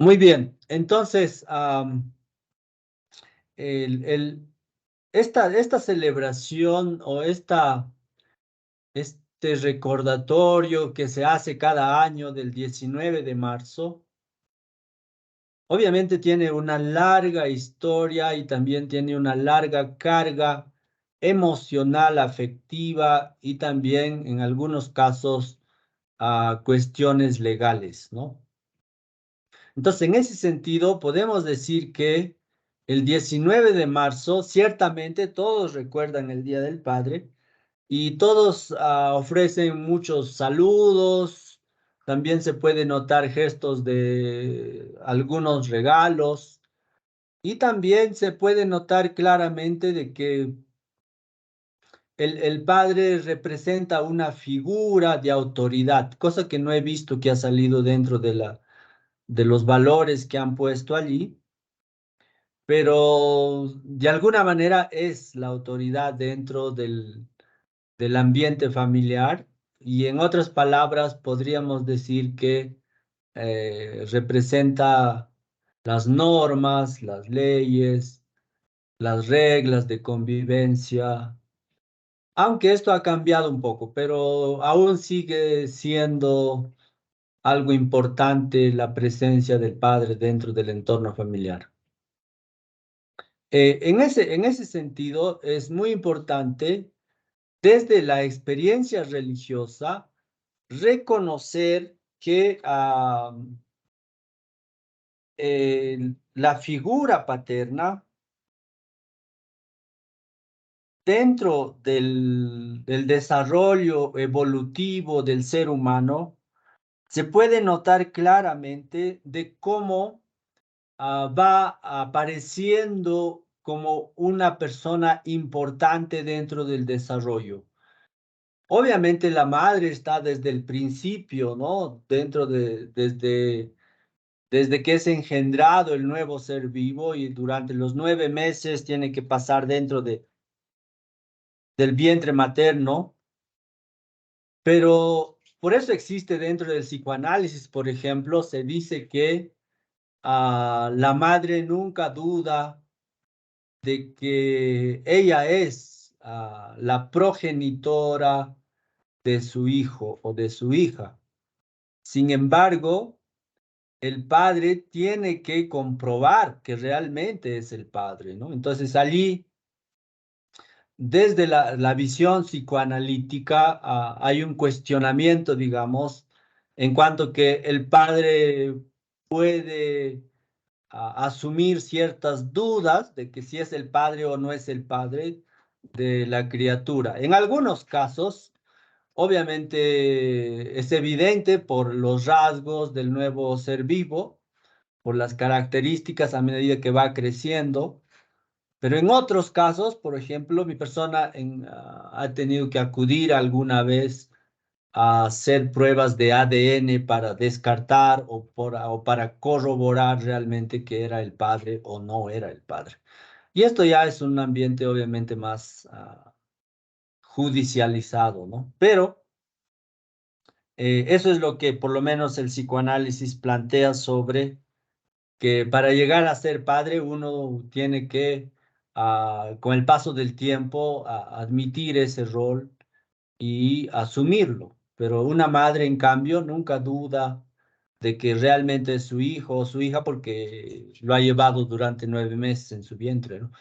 Muy bien, entonces, el, el- esta celebración o este recordatorio que se hace cada año del 19 de marzo, obviamente tiene una larga historia y también tiene una larga carga emocional, afectiva y también en algunos casos cuestiones legales, ¿no? Entonces, en ese sentido, podemos decir que el 19 de marzo, ciertamente todos recuerdan el Día del Padre y todos ofrecen muchos saludos, también se puede notar gestos de algunos regalos y también se puede notar claramente de que el padre representa una figura de autoridad, cosa que no he visto que ha salido dentro de los valores que han puesto allí, pero de alguna manera es la autoridad dentro del ambiente familiar y en otras palabras podríamos decir que representa las normas, las leyes, las reglas de convivencia, aunque esto ha cambiado un poco, pero aún sigue siendo algo importante la presencia del padre dentro del entorno familiar. En ese sentido, es muy importante desde la experiencia religiosa reconocer que la figura paterna dentro del desarrollo evolutivo del ser humano se puede notar claramente de cómo va apareciendo como una persona importante dentro del desarrollo. Obviamente la madre está desde el principio, ¿no? Desde que es engendrado el nuevo ser vivo y durante los 9 meses tiene que pasar dentro del vientre materno, pero por eso existe dentro del psicoanálisis, por ejemplo, se dice que la madre nunca duda de que ella es la progenitora de su hijo o de su hija. Sin embargo, el padre tiene que comprobar que realmente es el padre, ¿no? Entonces allí, desde la visión psicoanalítica, hay un cuestionamiento, digamos, en cuanto que el padre puede asumir ciertas dudas de que si es el padre o no es el padre de la criatura. En algunos casos, obviamente es evidente por los rasgos del nuevo ser vivo, por las características a medida que va creciendo, pero en otros casos, por ejemplo, mi persona ha tenido que acudir alguna vez a hacer pruebas de ADN para descartar o para corroborar realmente que era el padre o no era el padre. Y esto ya es un ambiente obviamente más judicializado, ¿no? Pero eso es lo que por lo menos el psicoanálisis plantea sobre que para llegar a ser padre uno tiene que, con el paso del tiempo, admitir ese rol y asumirlo. Pero una madre, en cambio, nunca duda de que realmente es su hijo o su hija porque lo ha llevado durante 9 meses en su vientre, ¿no?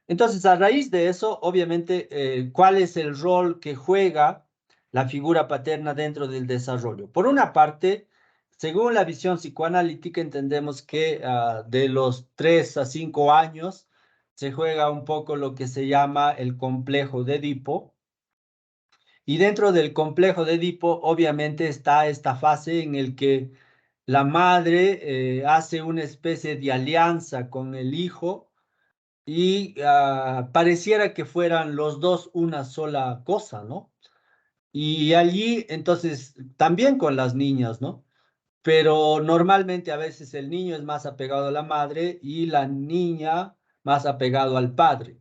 Entonces, a raíz de eso, obviamente, ¿cuál es el rol que juega la figura paterna dentro del desarrollo? Por una parte, según la visión psicoanalítica, entendemos que de los 3 a 5 años se juega un poco lo que se llama el complejo de Edipo. Y dentro del complejo de Edipo, obviamente, está esta fase en el que la madre hace una especie de alianza con el hijo y pareciera que fueran los dos una sola cosa, ¿no? Y allí, entonces, también con las niñas, ¿no? Pero normalmente a veces el niño es más apegado a la madre y la niña más apegado al padre.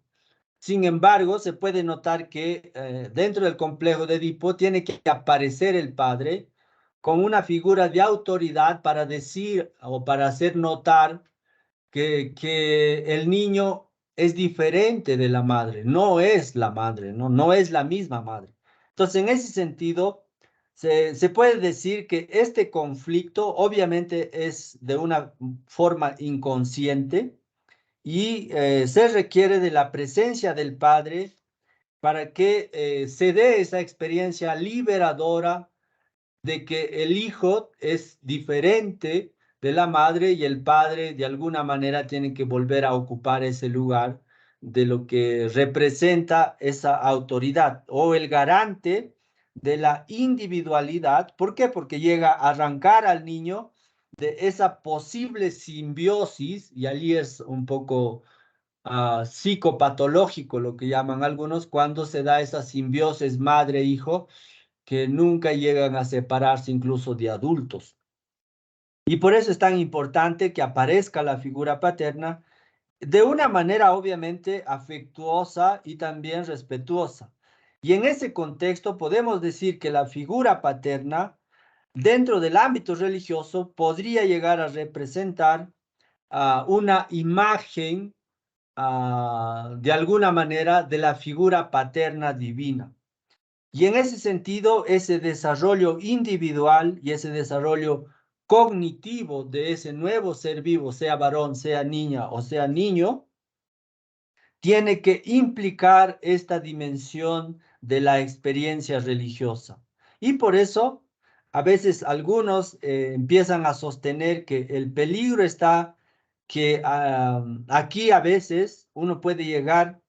Sin embargo, se puede notar que dentro del complejo de Edipo tiene que aparecer el padre con una figura de autoridad para decir o para hacer notar que el niño es diferente de la madre, no es la madre, no es la misma madre. Entonces, en ese sentido, se puede decir que este conflicto obviamente es de una forma inconsciente y se requiere de la presencia del padre para que se dé esa experiencia liberadora de que el hijo es diferente de la madre y el padre de alguna manera tiene que volver a ocupar ese lugar de lo que representa esa autoridad o el garante de la individualidad. ¿Por qué? Porque llega a arrancar al niño de esa posible simbiosis, y allí es un poco psicopatológico lo que llaman algunos, cuando se da esa simbiosis madre-hijo que nunca llegan a separarse incluso de adultos. Y por eso es tan importante que aparezca la figura paterna de una manera obviamente afectuosa y también respetuosa. Y en ese contexto podemos decir que la figura paterna dentro del ámbito religioso podría llegar a representar una imagen de alguna manera de la figura paterna divina. Y en ese sentido, ese desarrollo individual y ese desarrollo cognitivo de ese nuevo ser vivo, sea varón, sea niña o sea niño, tiene que implicar esta dimensión de la experiencia religiosa. Y por eso, a veces algunos empiezan a sostener que el peligro está que aquí a veces uno puede llegar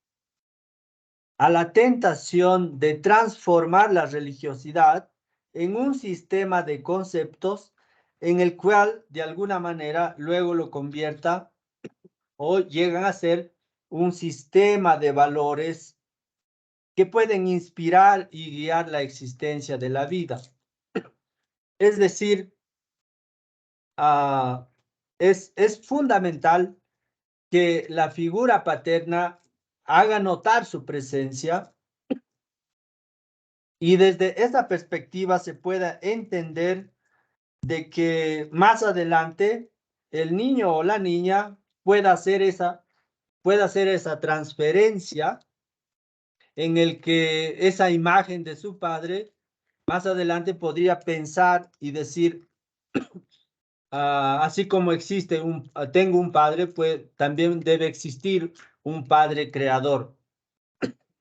a la tentación de transformar la religiosidad en un sistema de conceptos en el cual de alguna manera luego lo convierta o llegan a ser un sistema de valores que pueden inspirar y guiar la existencia de la vida. Es decir, uh, es fundamental que la figura paterna haga notar su presencia y desde esa perspectiva se pueda entender de que más adelante el niño o la niña pueda hacer esa transferencia en el que esa imagen de su padre más adelante podría pensar y decir, así como existe tengo un padre, pues también debe existir un padre creador.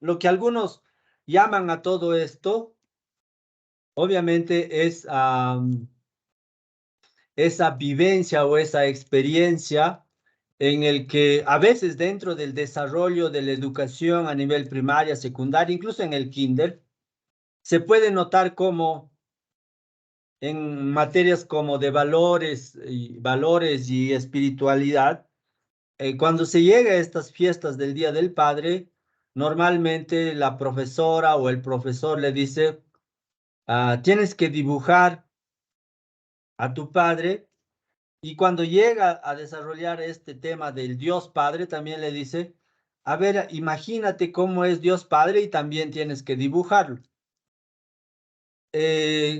Lo que algunos llaman a todo esto, obviamente, es esa vivencia o esa experiencia en el que a veces dentro del desarrollo de la educación a nivel primaria, secundaria, incluso en el kinder, se puede notar como en materias como de valores y espiritualidad, cuando se llega a estas fiestas del Día del Padre, normalmente la profesora o el profesor le dice, tienes que dibujar a tu padre. Y cuando llega a desarrollar este tema del Dios Padre, también le dice, a ver, imagínate cómo es Dios Padre y también tienes que dibujarlo.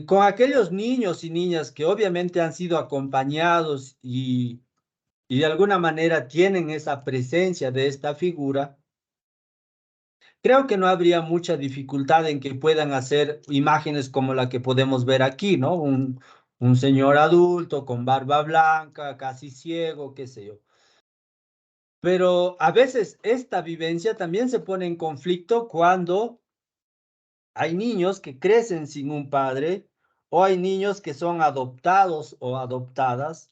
Con aquellos niños y niñas que obviamente han sido acompañados y de alguna manera tienen esa presencia de esta figura, creo que no habría mucha dificultad en que puedan hacer imágenes como la que podemos ver aquí, ¿no? Un señor adulto con barba blanca, casi ciego, qué sé yo. Pero a veces esta vivencia también se pone en conflicto cuando hay niños que crecen sin un padre o hay niños que son adoptados o adoptadas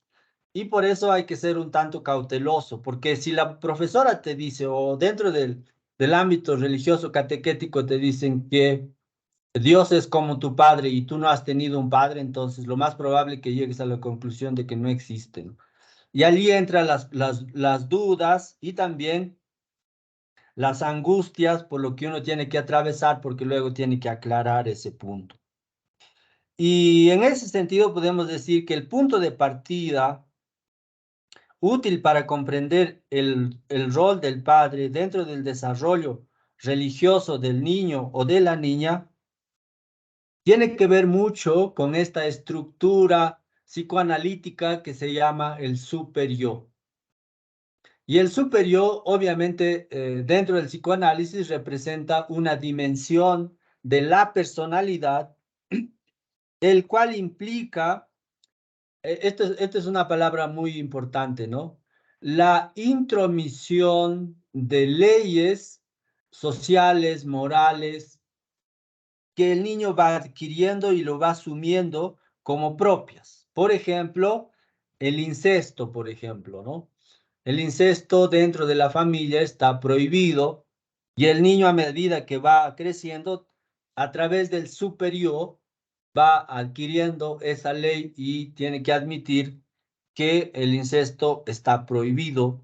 y por eso hay que ser un tanto cauteloso, porque si la profesora te dice o dentro del ámbito religioso catequético te dicen que Dios es como tu padre y tú no has tenido un padre, entonces lo más probable es que llegues a la conclusión de que no existen. Y allí entran las dudas y también las angustias por lo que uno tiene que atravesar porque luego tiene que aclarar ese punto. Y en ese sentido podemos decir que el punto de partida útil para comprender el rol del padre dentro del desarrollo religioso del niño o de la niña tiene que ver mucho con esta estructura psicoanalítica que se llama el superyo. Y el superyo, obviamente, dentro del psicoanálisis representa una dimensión de la personalidad, el cual implica, esto es una palabra muy importante, ¿no? La intromisión de leyes sociales, morales, que el niño va adquiriendo y lo va asumiendo como propias. Por ejemplo, el incesto, por ejemplo, ¿no? El incesto dentro de la familia está prohibido y el niño a medida que va creciendo, a través del superior, va adquiriendo esa ley y tiene que admitir que el incesto está prohibido.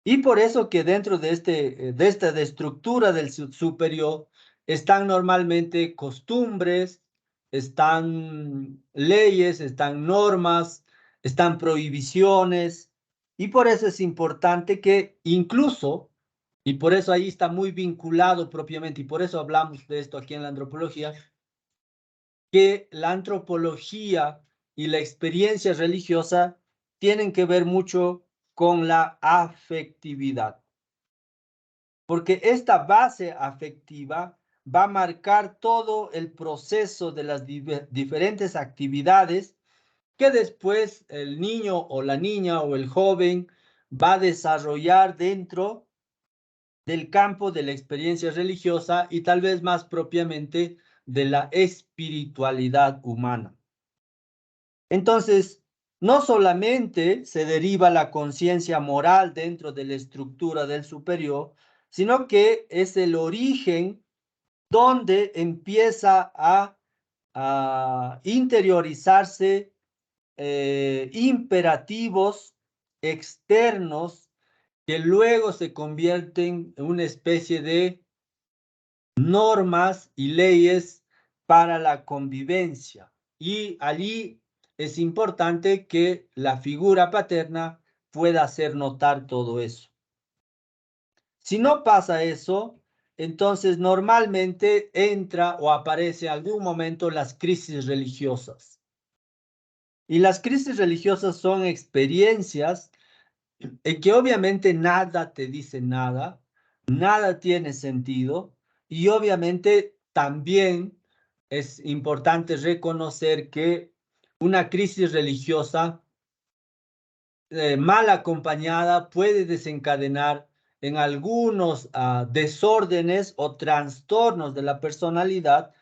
Y por eso que dentro de esta estructura del superior están normalmente costumbres, están leyes, están normas, están prohibiciones. Y por eso es importante que incluso, y por eso ahí está muy vinculado propiamente, y por eso hablamos de esto aquí en la antropología, que la antropología y la experiencia religiosa tienen que ver mucho con la afectividad, porque esta base afectiva va a marcar todo el proceso de las diferentes actividades que después el niño o la niña o el joven va a desarrollar dentro del campo de la experiencia religiosa y tal vez más propiamente de la espiritualidad humana. Entonces, no solamente se deriva la conciencia moral dentro de la estructura del superior, sino que es el origen donde empieza a interiorizarse imperativos externos que luego se convierten en una especie de normas y leyes para la convivencia. Y allí es importante que la figura paterna pueda hacer notar todo eso. Si no pasa eso, entonces normalmente entra o aparece en algún momento las crisis religiosas. Y las crisis religiosas son experiencias en que obviamente nada te dice nada, nada tiene sentido y obviamente también es importante reconocer que una crisis religiosa mal acompañada puede desencadenar en algunos desórdenes o trastornos de la personalidad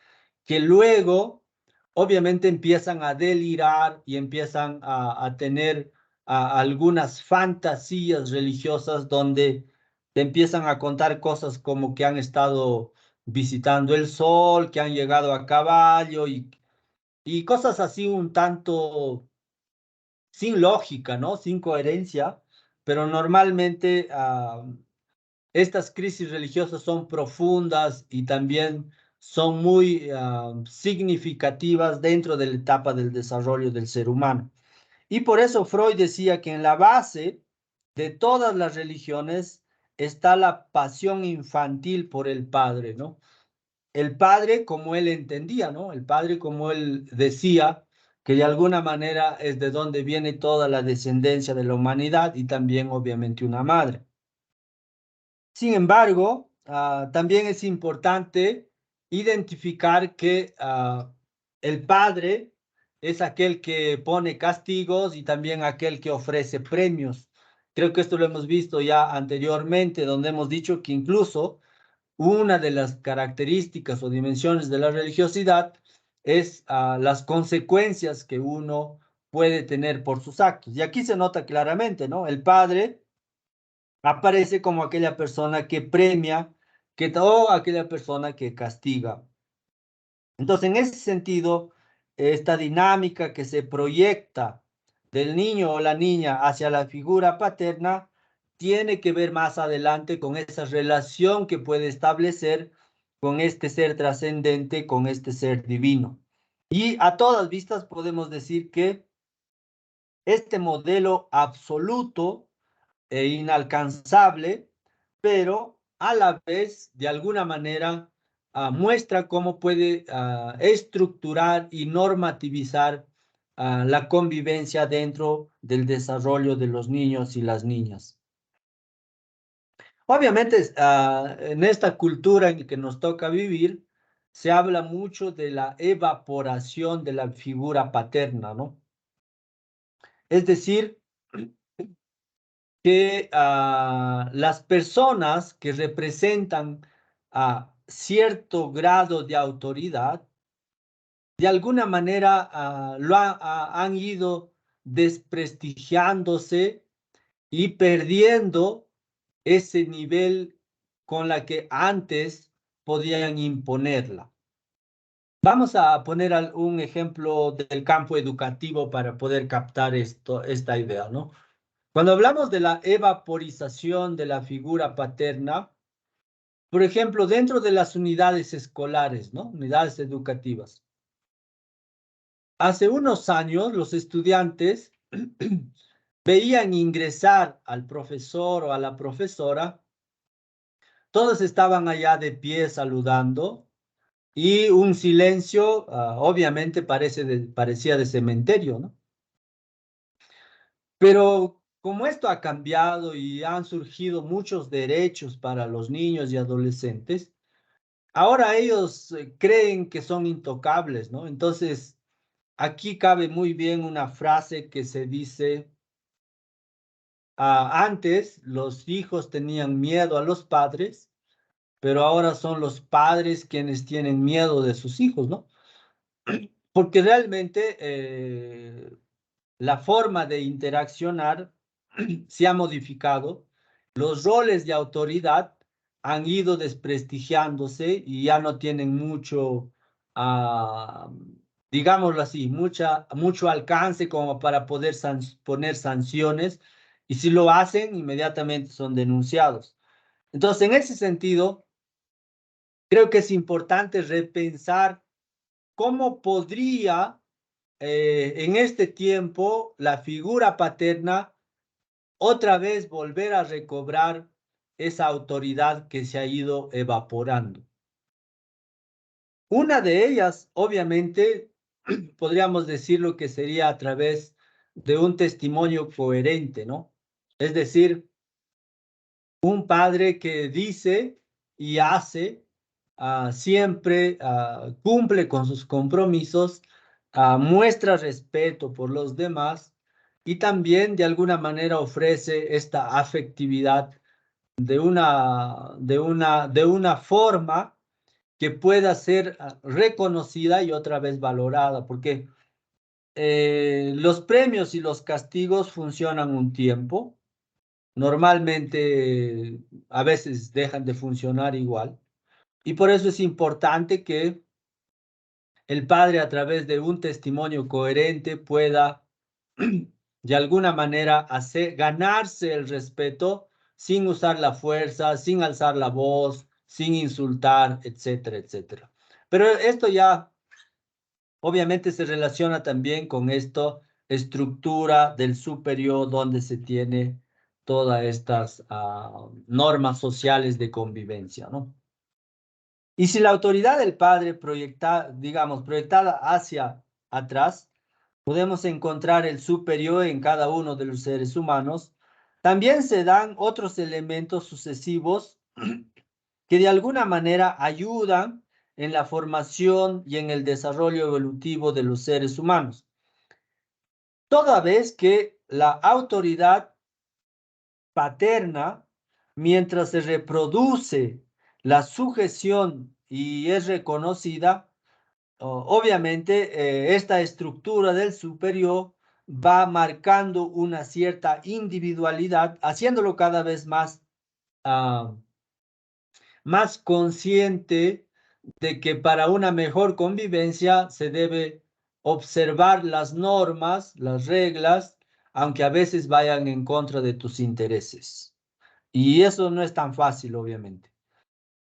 que luego obviamente empiezan a delirar y empiezan a tener algunas fantasías religiosas donde te empiezan a contar cosas como que han estado visitando el sol, que han llegado a caballo y cosas así un tanto sin lógica, ¿no? Sin coherencia, pero normalmente estas crisis religiosas son profundas y también son muy significativas dentro de la etapa del desarrollo del ser humano. Y por eso Freud decía que en la base de todas las religiones está la pasión infantil por el padre, ¿no? El padre como él entendía, ¿no? El padre como él decía que de alguna manera es de donde viene toda la descendencia de la humanidad y también obviamente una madre. Sin embargo, también es importante identificar que el padre es aquel que pone castigos y también aquel que ofrece premios. Creo que esto lo hemos visto ya anteriormente, donde hemos dicho que incluso una de las características o dimensiones de la religiosidad es las consecuencias que uno puede tener por sus actos. Y aquí se nota claramente, ¿no? El padre aparece como aquella persona que premia, o aquella persona que castiga. Entonces, en ese sentido, esta dinámica que se proyecta del niño o la niña hacia la figura paterna tiene que ver más adelante con esa relación que puede establecer con este ser trascendente, con este ser divino. Y a todas vistas podemos decir que este modelo absoluto e inalcanzable, pero a la vez, de alguna manera, muestra cómo puede estructurar y normativizar la convivencia dentro del desarrollo de los niños y las niñas. Obviamente, en esta cultura en que nos toca vivir, se habla mucho de la evaporación de la figura paterna, ¿no? Es decir, que las personas que representan cierto grado de autoridad, de alguna manera han ido desprestigiándose y perdiendo ese nivel con la que antes podían imponerla. Vamos a poner un ejemplo del campo educativo para poder captar esta idea, ¿no? Cuando hablamos de la evaporización de la figura paterna, por ejemplo, dentro de las unidades escolares, ¿no? Unidades educativas. Hace unos años los estudiantes veían ingresar al profesor o a la profesora, todos estaban allá de pie saludando y un silencio, obviamente parecía de cementerio, ¿no? Pero como esto ha cambiado y han surgido muchos derechos para los niños y adolescentes, ahora ellos creen que son intocables, ¿no? Entonces, aquí cabe muy bien una frase que se dice, antes los hijos tenían miedo a los padres, pero ahora son los padres quienes tienen miedo de sus hijos, ¿no? Porque realmente la forma de interaccionar se ha modificado, los roles de autoridad han ido desprestigiándose y ya no tienen mucho, digámoslo así, mucho alcance como para poder poner sanciones, y si lo hacen, inmediatamente son denunciados. Entonces, en ese sentido, creo que es importante repensar cómo podría en este tiempo la figura paterna otra vez volver a recobrar esa autoridad que se ha ido evaporando. Una de ellas, obviamente, podríamos decirlo que sería a través de un testimonio coherente, ¿no? Es decir, un padre que dice y hace, siempre cumple con sus compromisos, muestra respeto por los demás y también de alguna manera ofrece esta afectividad de una forma que pueda ser reconocida y otra vez valorada, porque los premios y los castigos funcionan un tiempo. Normalmente a veces dejan de funcionar igual. Y por eso es importante que el padre a través de un testimonio coherente pueda de alguna manera ganarse el respeto sin usar la fuerza, sin alzar la voz, sin insultar, etcétera, etcétera. Pero esto ya obviamente se relaciona también con esto, estructura del superior donde se tiene todas estas normas sociales de convivencia, ¿no? Y si la autoridad del padre digamos, proyectada hacia atrás, podemos encontrar el superior en cada uno de los seres humanos, también se dan otros elementos sucesivos que de alguna manera ayudan en la formación y en el desarrollo evolutivo de los seres humanos. Toda vez que la autoridad paterna, mientras se reproduce la sujeción y es reconocida, obviamente esta estructura del superior va marcando una cierta individualidad, haciéndolo cada vez más consciente de que para una mejor convivencia se debe observar las normas, las reglas, aunque a veces vayan en contra de tus intereses. Y eso no es tan fácil, obviamente.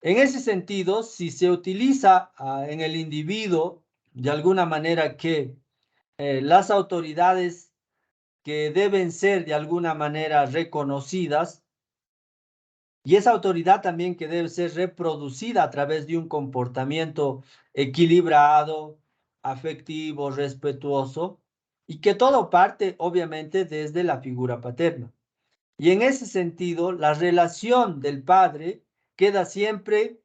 En ese sentido, si se utiliza en el individuo de alguna manera que las autoridades que deben ser de alguna manera reconocidas Y esa autoridad también que debe ser reproducida a través de un comportamiento equilibrado, afectivo, respetuoso, y que todo parte obviamente desde la figura paterna. Y en ese sentido, la relación del padre queda siempre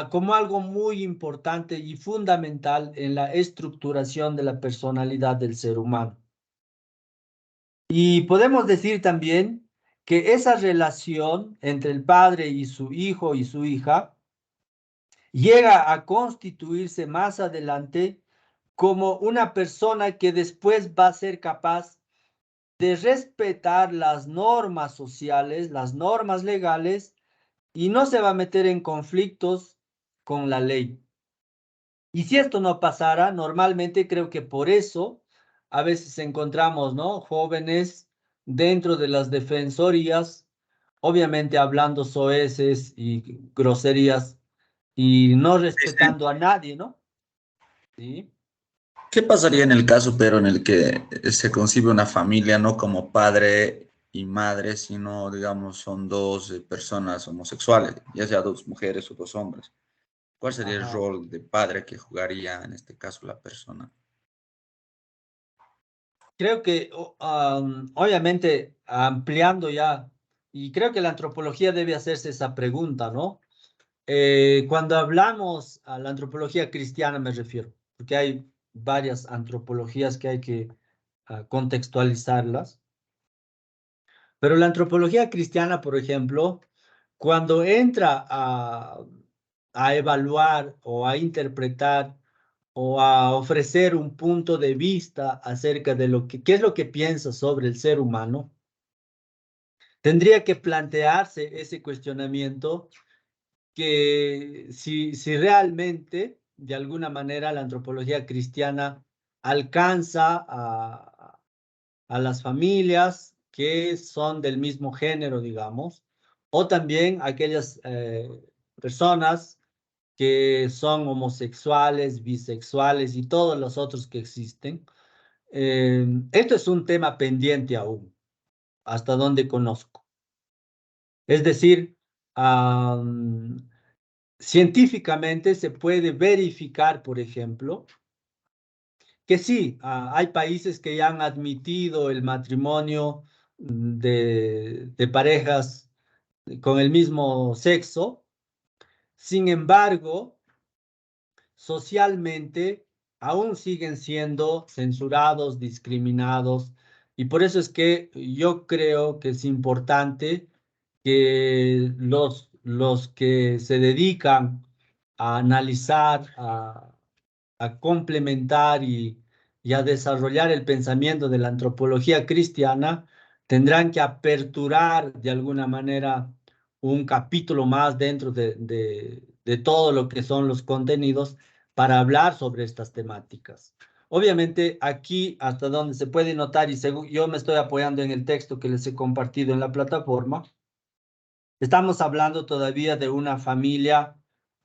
como algo muy importante y fundamental en la estructuración de la personalidad del ser humano. Y podemos decir también que esa relación entre el padre y su hijo y su hija llega a constituirse más adelante como una persona que después va a ser capaz de respetar las normas sociales, las normas legales, y no se va a meter en conflictos con la ley. Y si esto no pasara, normalmente creo que por eso a veces encontramos, ¿no? Jóvenes dentro de las defensorías, obviamente hablando soeces y groserías y no Sí, sí. respetando a nadie, ¿no? Sí. ¿Qué pasaría en el caso, pero en el que se concibe una familia no como padre y madre, sino, digamos, son dos personas homosexuales, ya sea dos mujeres o dos hombres? ¿Cuál sería el Ajá. rol de padre que jugaría en este caso la persona? Creo que obviamente ampliando ya, y creo que la antropología debe hacerse esa pregunta, ¿no? Cuando hablamos a la antropología cristiana me refiero, porque hay varias antropologías que hay que contextualizarlas, pero la antropología cristiana, por ejemplo, cuando entra a evaluar o a interpretar o a ofrecer un punto de vista acerca de lo que, qué es lo que piensa sobre el ser humano, tendría que plantearse ese cuestionamiento que si realmente, de alguna manera, la antropología cristiana alcanza a las familias que son del mismo género, digamos, o también aquellas personas que son homosexuales, bisexuales y todos los otros que existen. Esto es un tema pendiente aún, hasta donde conozco. Es decir, científicamente se puede verificar, por ejemplo, que sí, hay países que ya han admitido el matrimonio de parejas con el mismo sexo. Sin embargo, socialmente aún siguen siendo censurados, discriminados, y por eso es que yo creo que es importante que los que se dedican a analizar, a complementar y a desarrollar el pensamiento de la antropología cristiana, tendrán que aperturar de alguna manera un capítulo más dentro de todo lo que son los contenidos para hablar sobre estas temáticas. Obviamente aquí hasta donde se puede notar y según yo me estoy apoyando en el texto que les he compartido en la plataforma, estamos hablando todavía de una familia,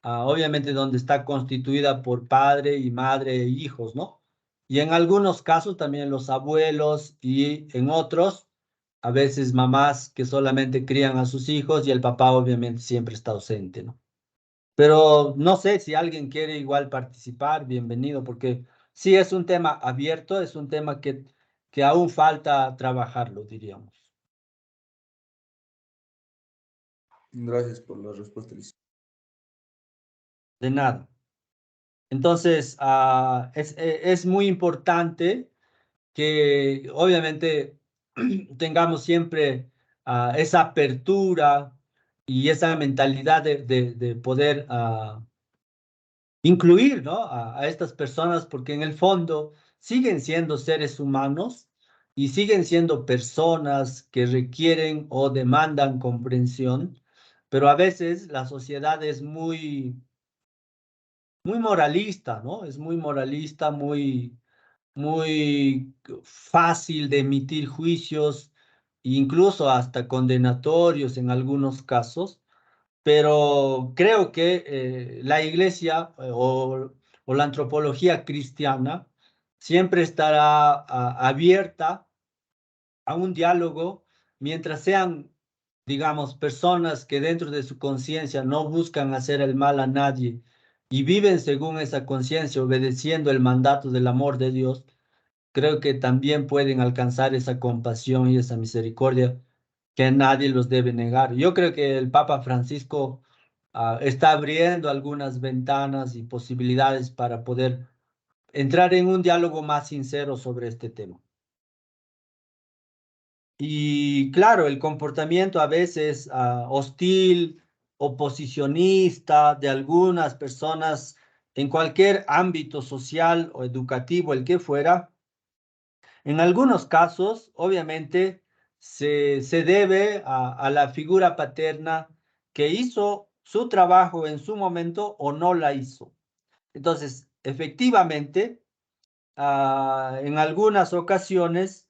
obviamente donde está constituida por padre y madre e hijos, ¿no? Y en algunos casos también los abuelos y en otros, a veces mamás que solamente crían a sus hijos y el papá obviamente siempre está ausente, ¿no? Pero no sé si alguien quiere igual participar, bienvenido, porque sí es un tema abierto, es un tema que aún falta trabajarlo, diríamos. Gracias por la respuesta, Liz. De nada. Entonces, es muy importante que obviamente tengamos siempre esa apertura y esa mentalidad de poder incluir, ¿no? A estas personas porque en el fondo siguen siendo seres humanos y siguen siendo personas que requieren o demandan comprensión, pero a veces la sociedad es muy moralista, ¿no? Es muy moralista, muy fácil de emitir juicios, incluso hasta condenatorios en algunos casos, pero creo que la iglesia o la antropología cristiana siempre estará abierta a un diálogo mientras sean digamos, personas que dentro de su conciencia no buscan hacer el mal a nadie y viven según esa conciencia, obedeciendo el mandato del amor de Dios, creo que también pueden alcanzar esa compasión y esa misericordia que nadie los debe negar. Yo creo que el Papa Francisco está abriendo algunas ventanas y posibilidades para poder entrar en un diálogo más sincero sobre este tema. Y claro, el comportamiento a veces hostil, oposicionista de algunas personas en cualquier ámbito social o educativo, el que fuera, en algunos casos, obviamente, se debe a la figura paterna que hizo su trabajo en su momento o no la hizo. Entonces, efectivamente, en algunas ocasiones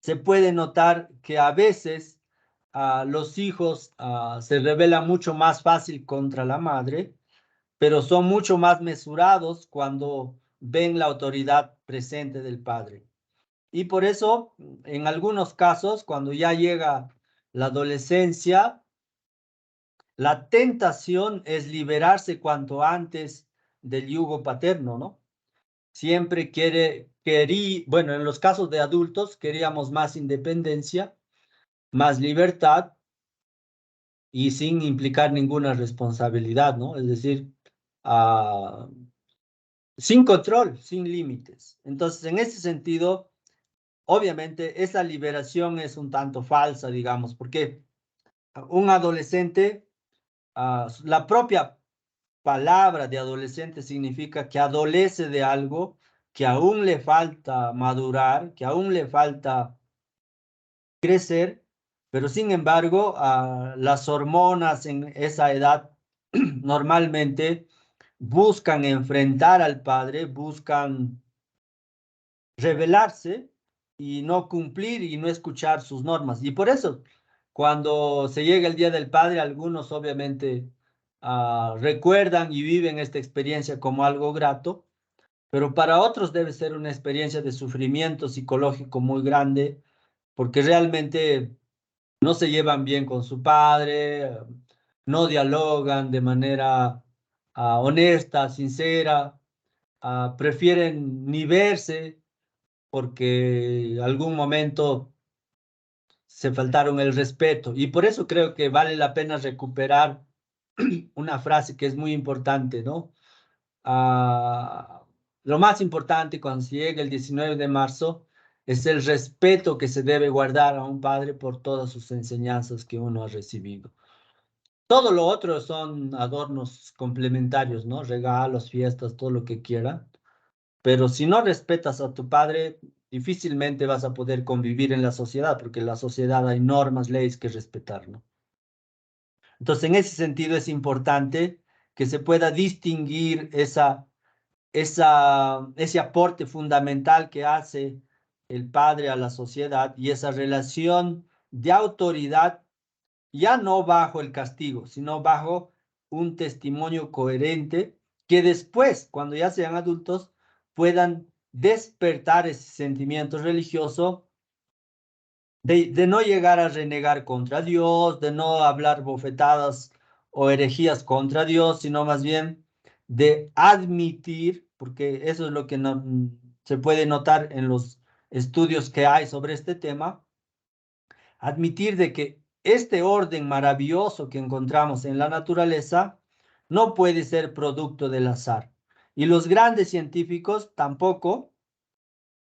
se puede notar que a veces los hijos se rebelan mucho más fácil contra la madre, pero son mucho más mesurados cuando ven la autoridad presente del padre. Y por eso, en algunos casos, cuando ya llega la adolescencia, la tentación es liberarse cuanto antes del yugo paterno, ¿no? Siempre bueno, en los casos de adultos queríamos más independencia, más libertad y sin implicar ninguna responsabilidad, ¿no? Es decir, ah, sin control, sin límites. Entonces, en ese sentido, obviamente, esa liberación es un tanto falsa, digamos, porque un adolescente, la propia palabra de adolescente significa que adolece de algo, que aún le falta madurar, que aún le falta crecer, pero sin embargo, las hormonas en esa edad normalmente buscan enfrentar al padre, buscan rebelarse y no cumplir y no escuchar sus normas. Y por eso, cuando se llega el Día del Padre, algunos obviamente recuerdan y viven esta experiencia como algo grato, pero para otros debe ser una experiencia de sufrimiento psicológico muy grande, porque realmente no se llevan bien con su padre, no dialogan de manera honesta, sincera, prefieren ni verse porque algún momento se faltaron el respeto. Y por eso creo que vale la pena recuperar una frase que es muy importante, ¿no? Lo más importante cuando se llega el 19 de marzo es el respeto que se debe guardar a un padre por todas sus enseñanzas que uno ha recibido. Todo lo otro son adornos complementarios, ¿no? Regalos, fiestas, todo lo que quieran. Pero si no respetas a tu padre, difícilmente vas a poder convivir en la sociedad, porque en la sociedad hay normas, leyes que respetar, ¿no? Entonces, en ese sentido es importante que se pueda distinguir ese aporte fundamental que hace el padre a la sociedad y esa relación de autoridad, ya no bajo el castigo, sino bajo un testimonio coherente que después, cuando ya sean adultos, puedan despertar ese sentimiento religioso de no llegar a renegar contra Dios, de no hablar bofetadas o herejías contra Dios, sino más bien de admitir, porque eso es lo que no, se puede notar en los estudios que hay sobre este tema, admitir de que este orden maravilloso que encontramos en la naturaleza no puede ser producto del azar. Y los grandes científicos tampoco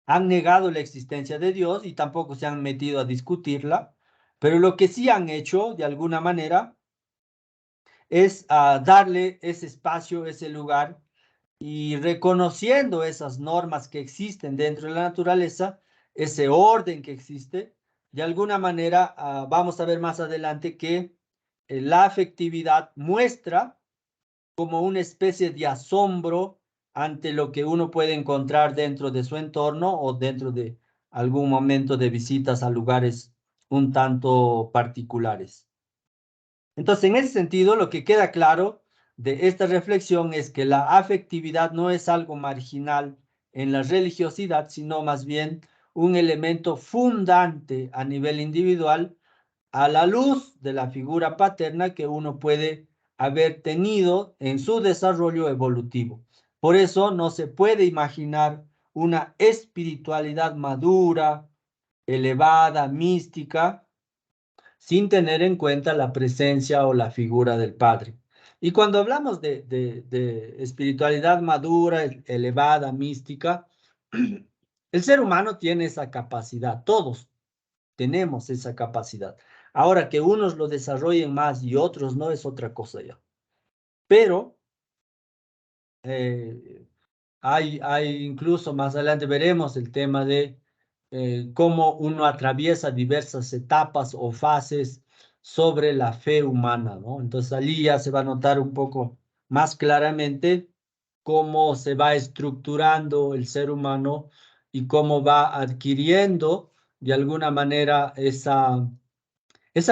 han negado la existencia de Dios y tampoco se han metido a discutirla, pero lo que sí han hecho de alguna manera es darle ese espacio, ese lugar y reconociendo esas normas que existen dentro de la naturaleza, ese orden que existe, de alguna manera vamos a ver más adelante que la afectividad muestra como una especie de asombro ante lo que uno puede encontrar dentro de su entorno o dentro de algún momento de visitas a lugares un tanto particulares. Entonces, en ese sentido, lo que queda claro de esta reflexión es que la afectividad no es algo marginal en la religiosidad, sino más bien un elemento fundante a nivel individual a la luz de la figura paterna que uno puede haber tenido en su desarrollo evolutivo. Por eso no se puede imaginar una espiritualidad madura, elevada, mística, sin tener en cuenta la presencia o la figura del Padre. Y cuando hablamos de espiritualidad madura, elevada, mística, el ser humano tiene esa capacidad, todos tenemos esa capacidad. Ahora que unos lo desarrollen más y otros no es otra cosa ya. Pero eh, hay incluso más adelante veremos el tema de cómo uno atraviesa diversas etapas o fases sobre la fe humana, ¿no? Entonces allí ya se va a notar un poco más claramente cómo se va estructurando el ser humano y cómo va adquiriendo de alguna manera esa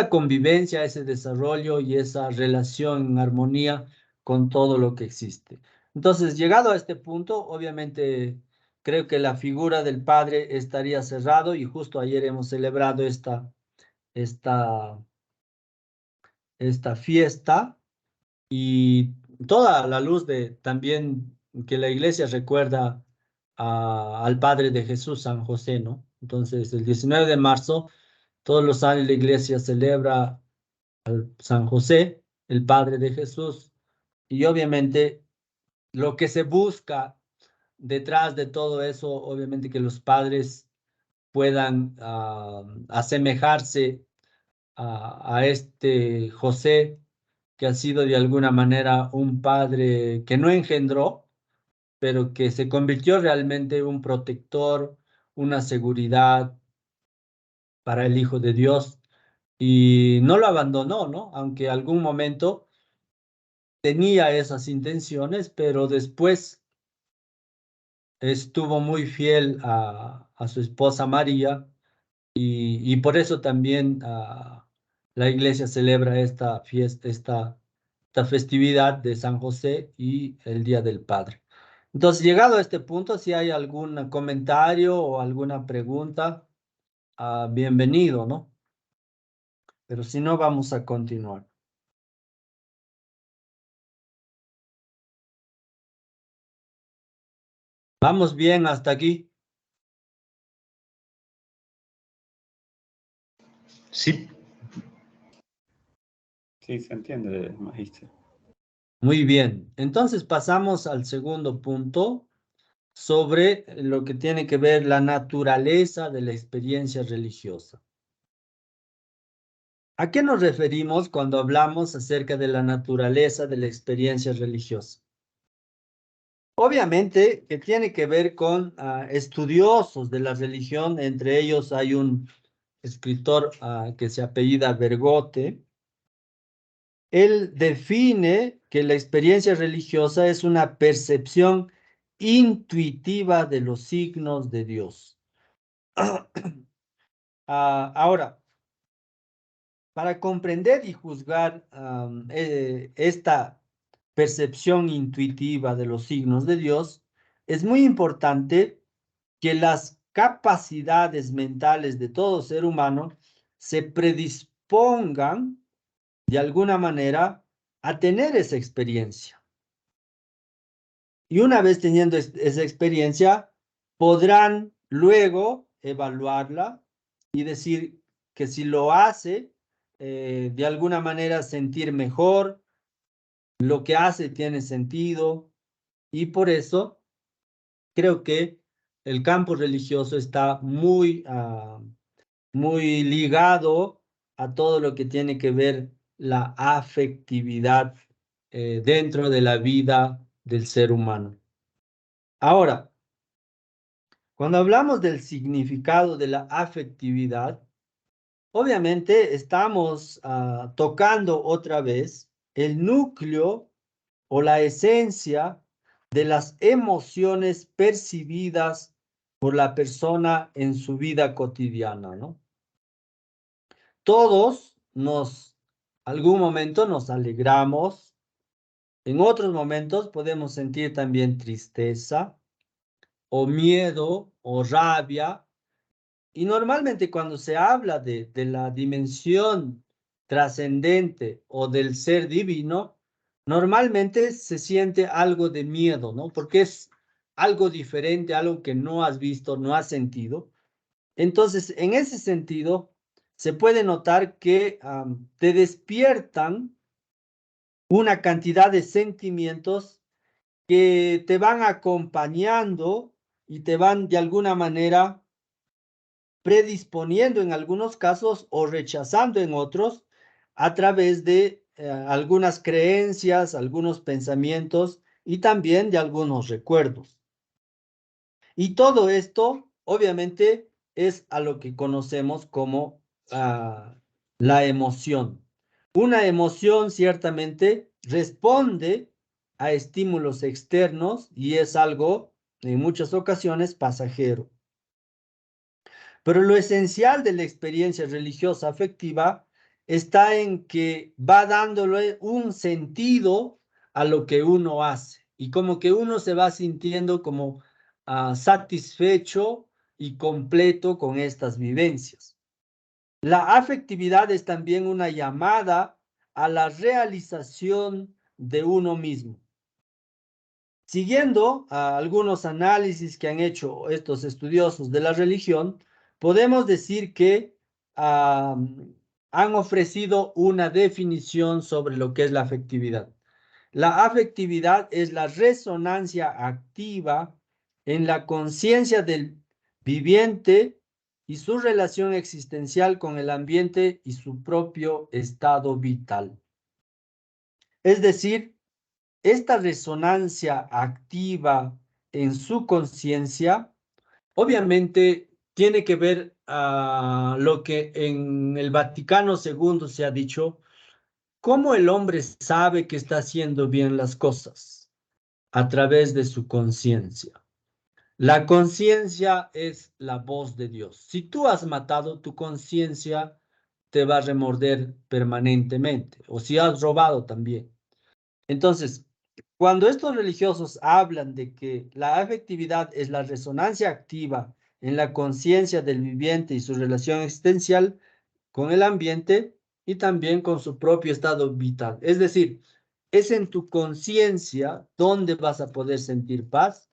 convivencia, ese desarrollo y esa relación en armonía con todo lo que existe. Entonces, llegado a este punto, obviamente creo que la figura del Padre estaría cerrado y justo ayer hemos celebrado esta, esta fiesta y toda la luz de también que la iglesia recuerda al Padre de Jesús, San José, ¿no? Entonces, el 19 de marzo, todos los años la iglesia celebra San José, el Padre de Jesús. Y obviamente lo que se busca detrás de todo eso, obviamente que los padres puedan asemejarse a este José, que ha sido de alguna manera un padre que no engendró, pero que se convirtió realmente en un protector, una seguridad para el Hijo de Dios. Y no lo abandonó, ¿no? Aunque algún momento tenía esas intenciones, pero después estuvo muy fiel a su esposa María y por eso también la iglesia celebra esta fiesta, esta festividad de San José y el Día del Padre. Entonces, llegado a este punto, si hay algún comentario o alguna pregunta, bienvenido, ¿no? Pero si no, vamos a continuar. ¿Vamos bien hasta aquí? Sí. Sí, se entiende, Magister. Muy bien. Entonces pasamos al segundo punto sobre lo que tiene que ver la naturaleza de la experiencia religiosa. ¿A qué nos referimos cuando hablamos acerca de la naturaleza de la experiencia religiosa? Obviamente que tiene que ver con estudiosos de la religión, entre ellos hay un escritor que se apellida Bergotte. Él define que la experiencia religiosa es una percepción intuitiva de los signos de Dios. Ahora, para comprender y juzgar esta percepción intuitiva de los signos de Dios, es muy importante que las capacidades mentales de todo ser humano se predispongan de alguna manera a tener esa experiencia. Y una vez teniendo esa experiencia, podrán luego evaluarla y decir que si lo hace, de alguna manera sentir mejor, lo que hace tiene sentido y por eso creo que el campo religioso está muy ligado a todo lo que tiene que ver la afectividad dentro de la vida del ser humano. Ahora, cuando hablamos del significado de la afectividad, obviamente estamos tocando otra vez el núcleo o la esencia de las emociones percibidas por la persona en su vida cotidiana, ¿no? Todos algún momento nos alegramos, en otros momentos podemos sentir también tristeza o miedo o rabia Y normalmente cuando se habla de la dimensión trascendente o del ser divino, normalmente se siente algo de miedo, ¿no? Porque es algo diferente, algo que no has visto, no has sentido. Entonces, en ese sentido, se puede notar que te despiertan una cantidad de sentimientos que te van acompañando y te van de alguna manera predisponiendo en algunos casos o rechazando en otros a través de algunas creencias, algunos pensamientos y también de algunos recuerdos. Y todo esto, obviamente, es a lo que conocemos como la emoción. Una emoción ciertamente responde a estímulos externos y es algo, en muchas ocasiones, pasajero. Pero lo esencial de la experiencia religiosa afectiva está en que va dándole un sentido a lo que uno hace y como que uno se va sintiendo como satisfecho y completo con estas vivencias. La afectividad es también una llamada a la realización de uno mismo. Siguiendo algunos análisis que han hecho estos estudiosos de la religión, podemos decir que han ofrecido una definición sobre lo que es la afectividad. La afectividad es la resonancia activa en la conciencia del viviente y su relación existencial con el ambiente y su propio estado vital. Es decir, esta resonancia activa en su conciencia, obviamente tiene que ver a lo que en el Vaticano II se ha dicho, cómo el hombre sabe que está haciendo bien las cosas a través de su conciencia. La conciencia es la voz de Dios. Si tú has matado, tu conciencia te va a remorder permanentemente, o si has robado también. Entonces, cuando estos religiosos hablan de que la afectividad es la resonancia activa en la conciencia del viviente y su relación existencial con el ambiente y también con su propio estado vital, es decir, es en tu conciencia donde vas a poder sentir paz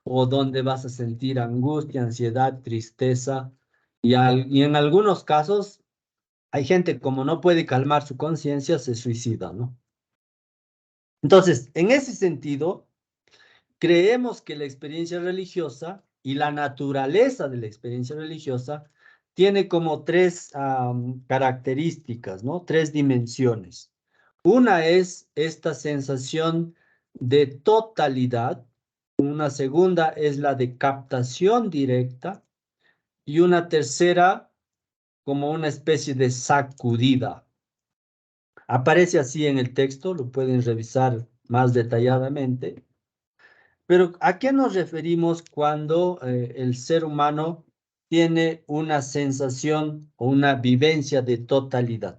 o donde vas a sentir angustia, ansiedad, tristeza y en algunos casos hay gente como no puede calmar su conciencia, se suicida, ¿no? Entonces, en ese sentido, creemos que la experiencia religiosa y la naturaleza de la experiencia religiosa tiene como tres características, ¿no? Tres dimensiones. Una es esta sensación de totalidad, una segunda es la de captación directa y una tercera como una especie de sacudida. Aparece así en el texto, lo pueden revisar más detalladamente. Pero ¿a qué nos referimos cuando el ser humano tiene una sensación o una vivencia de totalidad?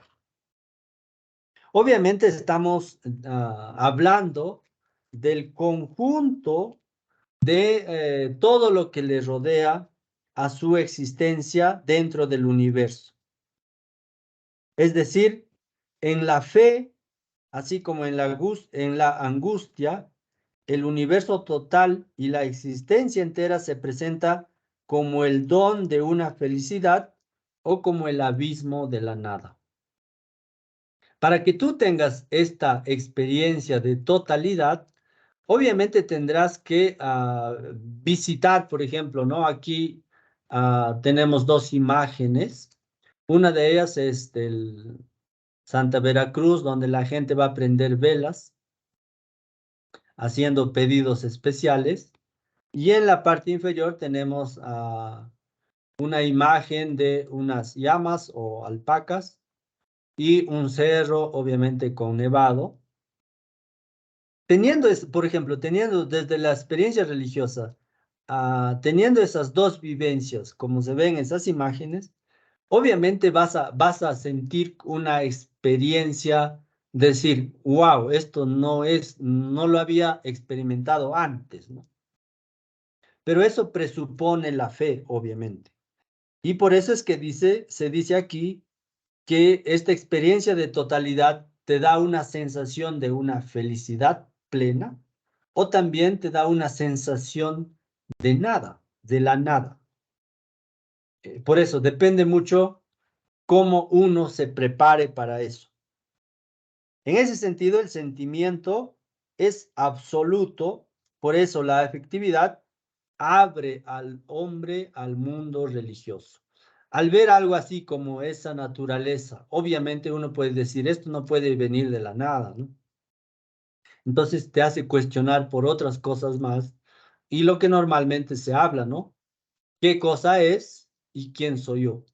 Obviamente estamos hablando del conjunto de todo lo que le rodea a su existencia dentro del universo. Es decir, en la fe, así como en la angustia, el universo total y la existencia entera se presenta como el don de una felicidad o como el abismo de la nada. Para que tú tengas esta experiencia de totalidad, obviamente tendrás que visitar, por ejemplo, ¿no? Aquí tenemos dos imágenes. Una de ellas es del Santa Veracruz, donde la gente va a prender velas, haciendo pedidos especiales. Y en la parte inferior tenemos una imagen de unas llamas o alpacas y un cerro, obviamente con nevado. Teniendo, por ejemplo, teniendo desde la experiencia religiosa, teniendo esas dos vivencias, como se ven en esas imágenes, obviamente vas a sentir una experiencia, decir, wow, esto no lo había experimentado antes, ¿no? Pero eso presupone la fe, obviamente. Y por eso es que se dice aquí que esta experiencia de totalidad te da una sensación de una felicidad plena o también te da una sensación de nada, de la nada. Por eso depende mucho cómo uno se prepare para eso. En ese sentido, el sentimiento es absoluto, por eso la afectividad abre al hombre al mundo religioso. Al ver algo así como esa naturaleza, obviamente uno puede decir, esto no puede venir de la nada, ¿no? Entonces te hace cuestionar por otras cosas más y lo que normalmente se habla, ¿no? ¿Qué cosa es y quién soy yo?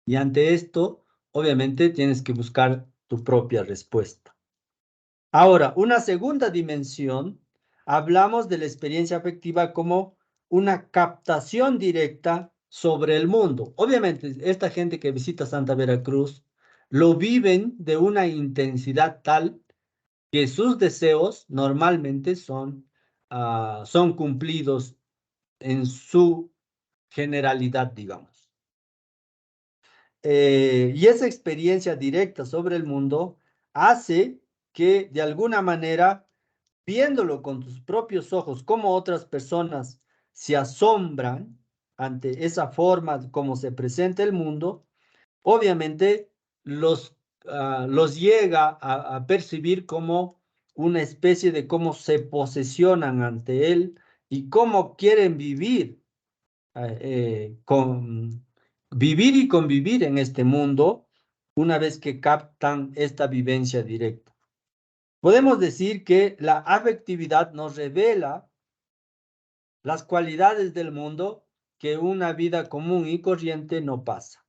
Y ante esto, obviamente tienes que buscar tu propia respuesta. Ahora, una segunda dimensión, hablamos de la experiencia afectiva como una captación directa sobre el mundo. Obviamente, esta gente que visita Santa Veracruz lo viven de una intensidad tal que sus deseos normalmente son cumplidos en su generalidad, digamos. Y esa experiencia directa sobre el mundo hace que de alguna manera, viéndolo con tus propios ojos, como otras personas se asombran ante esa forma como se presenta el mundo, obviamente los llega a percibir como una especie de cómo se posesionan ante él y cómo quieren vivir y convivir en este mundo una vez que captan esta vivencia directa. Podemos decir que la afectividad nos revela las cualidades del mundo que una vida común y corriente no pasa.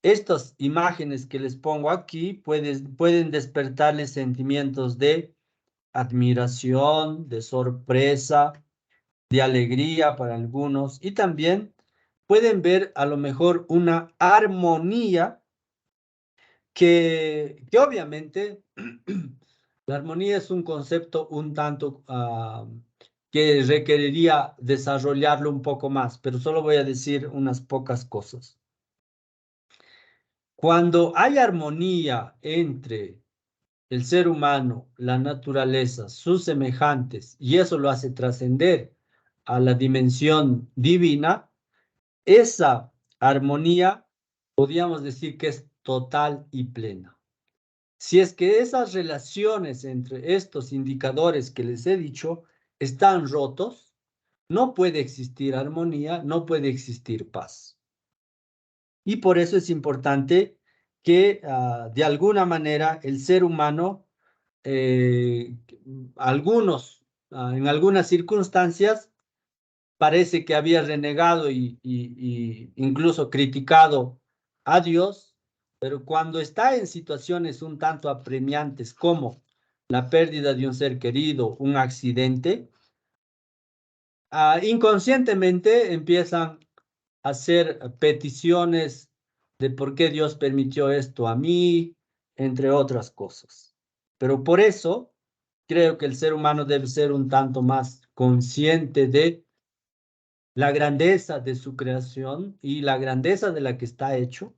Estas imágenes que les pongo aquí pueden despertarles sentimientos de admiración, de sorpresa, de alegría para algunos y también pueden ver a lo mejor una armonía que obviamente la armonía es un concepto un tanto que requeriría desarrollarlo un poco más, pero solo voy a decir unas pocas cosas. Cuando hay armonía entre el ser humano, la naturaleza, sus semejantes, y eso lo hace trascender a la dimensión divina, esa armonía podríamos decir que es total y plena. Si es que esas relaciones entre estos indicadores que les he dicho están rotos, no puede existir armonía, no puede existir paz. Y por eso es importante que de alguna manera el ser humano, eh, en algunas circunstancias, parece que había renegado y incluso criticado a Dios, pero cuando está en situaciones un tanto apremiantes como la pérdida de un ser querido, un accidente, inconscientemente empiezan a hacer peticiones de por qué Dios permitió esto a mí, entre otras cosas. Pero por eso creo que el ser humano debe ser un tanto más consciente de la grandeza de su creación y la grandeza de la que está hecho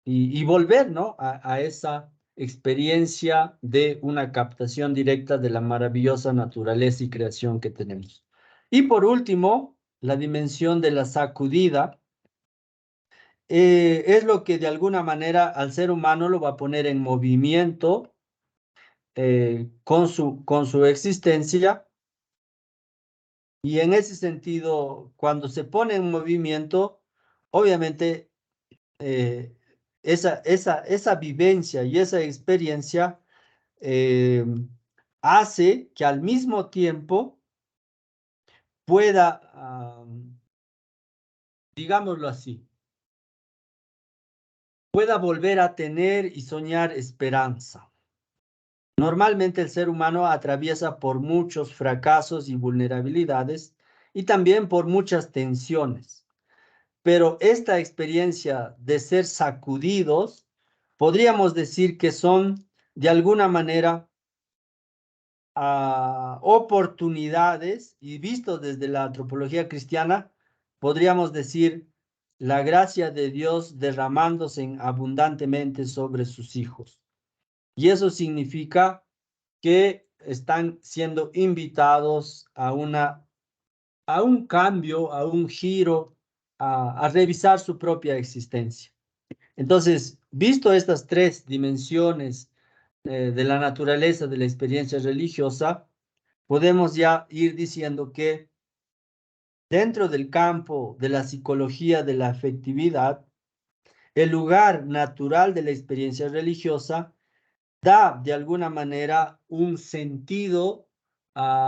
y volver, ¿no? A esa experiencia de una captación directa de la maravillosa naturaleza y creación que tenemos. Y por último, la dimensión de la sacudida es lo que de alguna manera al ser humano lo va a poner en movimiento con su existencia. Y en ese sentido, cuando se pone en movimiento, obviamente eh, esa vivencia y esa experiencia eh, hace que al mismo tiempo pueda, digámoslo así, pueda volver a tener y soñar esperanza. Normalmente el ser humano atraviesa por muchos fracasos y vulnerabilidades y también por muchas tensiones. Pero esta experiencia de ser sacudidos, podríamos decir que son de alguna manera oportunidades y visto desde la antropología cristiana, podríamos decir la gracia de Dios derramándose abundantemente sobre sus hijos. Y eso significa que están siendo invitados a un cambio, a un giro, a revisar su propia existencia. Entonces, visto estas tres dimensiones de la naturaleza de la experiencia religiosa, podemos ya ir diciendo que dentro del campo de la psicología de la afectividad, el lugar natural de la experiencia religiosa da de alguna manera un sentido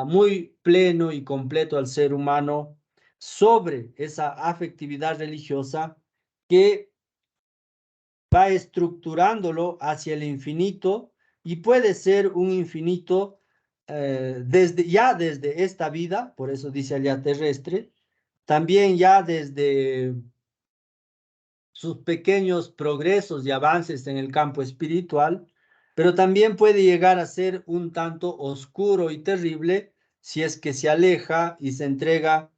muy pleno y completo al ser humano sobre esa afectividad religiosa que va estructurándolo hacia el infinito y puede ser un infinito desde esta vida, por eso dice allá terrestre, también ya desde sus pequeños progresos y avances en el campo espiritual, pero también puede llegar a ser un tanto oscuro y terrible si es que se aleja y se entrega,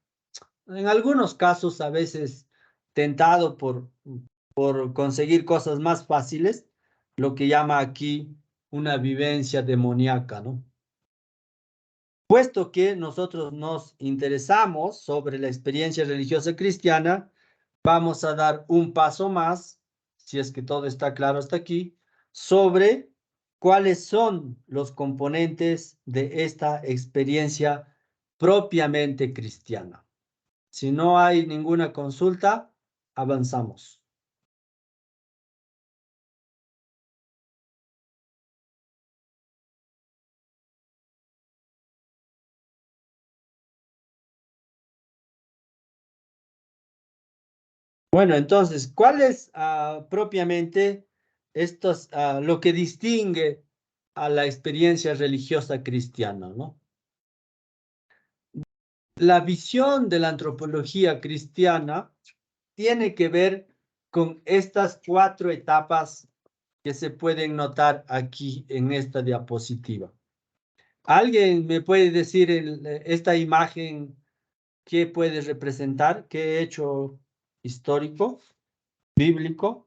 en algunos casos a veces tentado por conseguir cosas más fáciles, lo que llama aquí una vivencia demoníaca, ¿no? Puesto que nosotros nos interesamos sobre la experiencia religiosa cristiana, vamos a dar un paso más, si es que todo está claro hasta aquí, sobre cuáles son los componentes de esta experiencia propiamente cristiana. Si no hay ninguna consulta, avanzamos. Bueno, entonces, ¿cuál es propiamente lo que distingue a la experiencia religiosa cristiana, ¿no? La visión de la antropología cristiana tiene que ver con estas cuatro etapas que se pueden notar aquí en esta diapositiva. ¿Alguien me puede decir esta imagen qué puede representar? ¿Qué hecho histórico, bíblico?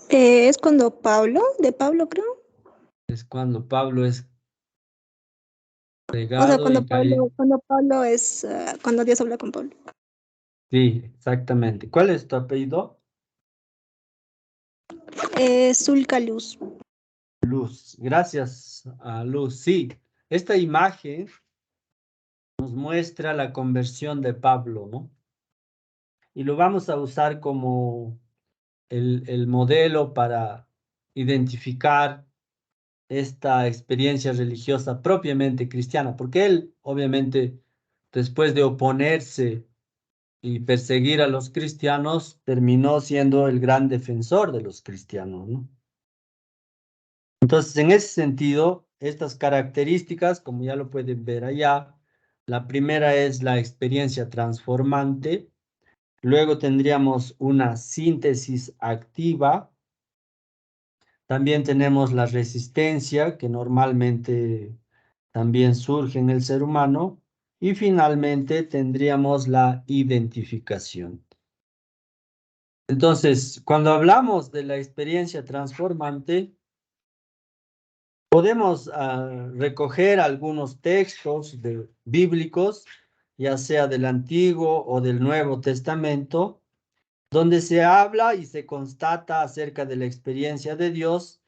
Es cuando Pablo, de Pablo creo. Es cuando Pablo es O sea, regado y caído. cuando Pablo es, cuando Dios habla con Pablo. Sí, exactamente. ¿Cuál es tu apellido? Zulca Luz. Luz. Gracias a Luz. Sí, esta imagen nos muestra la conversión de Pablo, ¿no? Y lo vamos a usar como el modelo para identificar esta experiencia religiosa propiamente cristiana, porque él, obviamente, después de oponerse y perseguir a los cristianos, terminó siendo el gran defensor de los cristianos, ¿no? Entonces, en ese sentido, estas características, como ya lo pueden ver allá, la primera es la experiencia transformante, luego tendríamos una síntesis activa, también tenemos la resistencia, que normalmente también surge en el ser humano, y finalmente tendríamos la identificación. Entonces, cuando hablamos de la experiencia transformante, podemos recoger algunos textos bíblicos, ya sea del Antiguo o del Nuevo Testamento, donde se habla y se constata acerca de la experiencia de Dios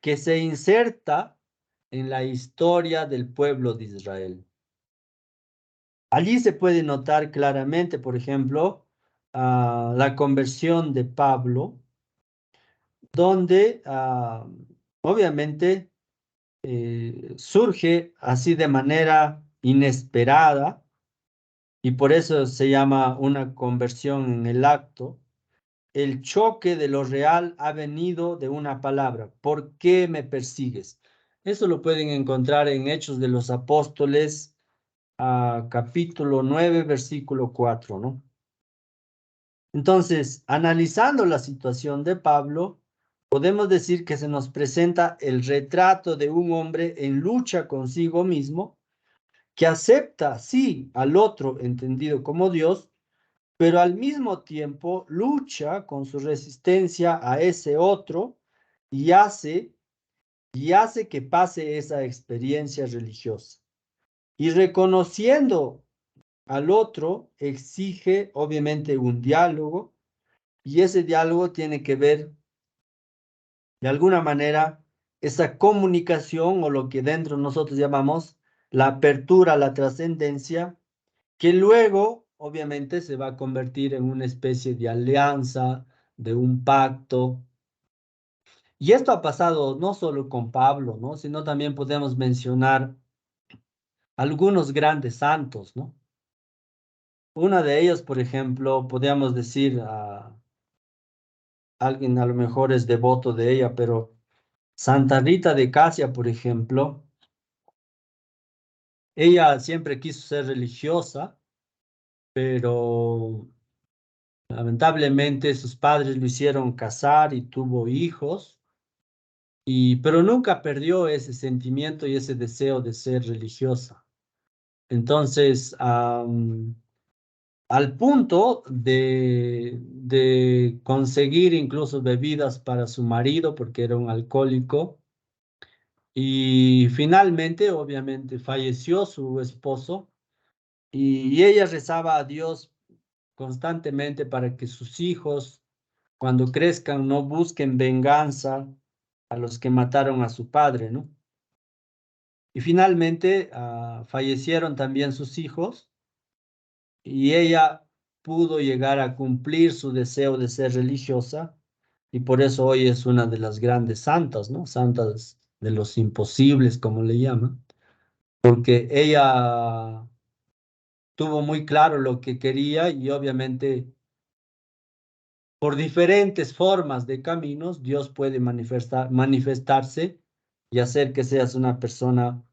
que se inserta en la historia del pueblo de Israel. Allí se puede notar claramente, por ejemplo, la conversión de Pablo, donde obviamente surge así de manera inesperada y por eso se llama una conversión en el acto. El choque de lo real ha venido de una palabra. ¿Por qué me persigues? Eso lo pueden encontrar en Hechos de los Apóstoles, capítulo 9, versículo 4, ¿no? Entonces, analizando la situación de Pablo, podemos decir que se nos presenta el retrato de un hombre en lucha consigo mismo, que acepta, sí, al otro entendido como Dios, pero al mismo tiempo lucha con su resistencia a ese otro y hace que pase esa experiencia religiosa. Y reconociendo al otro, exige obviamente un diálogo, y ese diálogo tiene que ver, de alguna manera, esa comunicación o lo que dentro nosotros llamamos la apertura, la trascendencia, que luego obviamente se va a convertir en una especie de alianza, de un pacto. Y esto ha pasado no solo con Pablo, ¿no? Sino también podemos mencionar algunos grandes santos, ¿no? Una de ellas, por ejemplo, podríamos decir a alguien a lo mejor es devoto de ella, pero Santa Rita de Casia, por ejemplo, ella siempre quiso ser religiosa, pero lamentablemente sus padres lo hicieron casar y tuvo hijos, pero nunca perdió ese sentimiento y ese deseo de ser religiosa. Entonces, al punto de conseguir incluso bebidas para su marido, porque era un alcohólico, y finalmente, obviamente, falleció su esposo, y ella rezaba a Dios constantemente para que sus hijos, cuando crezcan, no busquen venganza a los que mataron a su padre, ¿no? Y finalmente fallecieron también sus hijos y ella pudo llegar a cumplir su deseo de ser religiosa y por eso hoy es una de las grandes santas, ¿no? Santas de los imposibles, como le llaman, porque ella tuvo muy claro lo que quería y obviamente por diferentes formas de caminos Dios puede manifestarse y hacer que seas una persona